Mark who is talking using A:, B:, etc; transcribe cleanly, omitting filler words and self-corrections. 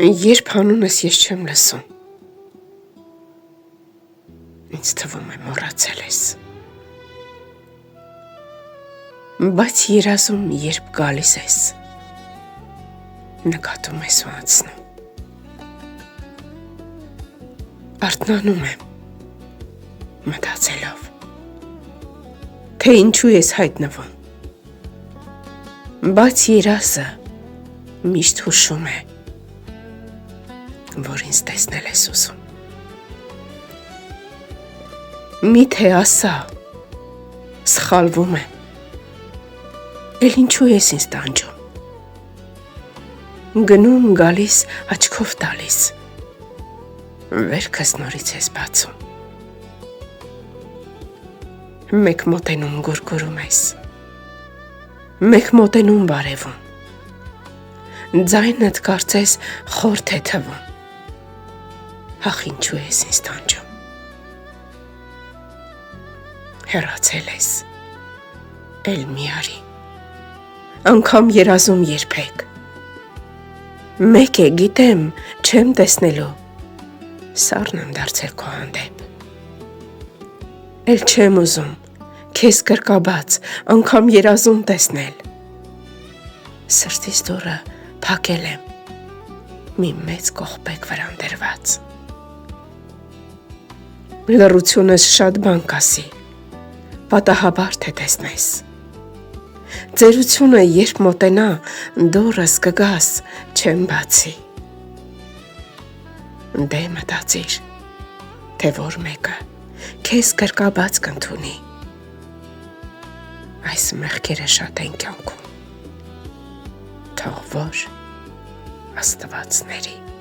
A: Երբ հանունս ես չեմ լսում, ինձ թվում է մոռացել ես։ Բայց երազում երբ գալիս ես, նկատում ես ու անցնում։ Արթնանում եմ, մտածելով, թե ինչու ես հայտնվում, բայց երազը միշտ հուշում է, որ ինձ տեսնել ես ուզում։ Միթե ասա, սխալվում եմ, էլ ինչու ես ինձ տանջում, գնում գալիս աչքով տալիս, վերքս նորից ես բացում, մեկ մոտենում գուրգուրում ես, մեկ մոտենում բարևում, ձայնդ կարծես խորթ է թվում, ախ ինչու ես ինձ տանջում, հեռացել ես, էլ մի արի, անգամ երազում երբեք, մեկ է գիտեմ չեմ տեսնելու, սառն եմ դարձել քո հանդեպ, էլ չեմ ուզում քեզ կրկաբաց անգամ երազում տեսնել, սրտիս դուռը փակել եմ մի մեծ կողպեկ վրան դրված, լռությունս շատ բան կասի, պատահաբար թե տեսնես, ծերությունը երբ մոտենա դուռս կգաս չեմ բացի, դե մտածիր, թե որ մեկը քեզ կրկաբաց կընդունի, այս մեղքերը շատ են կյանքում, թող որ Աստվածների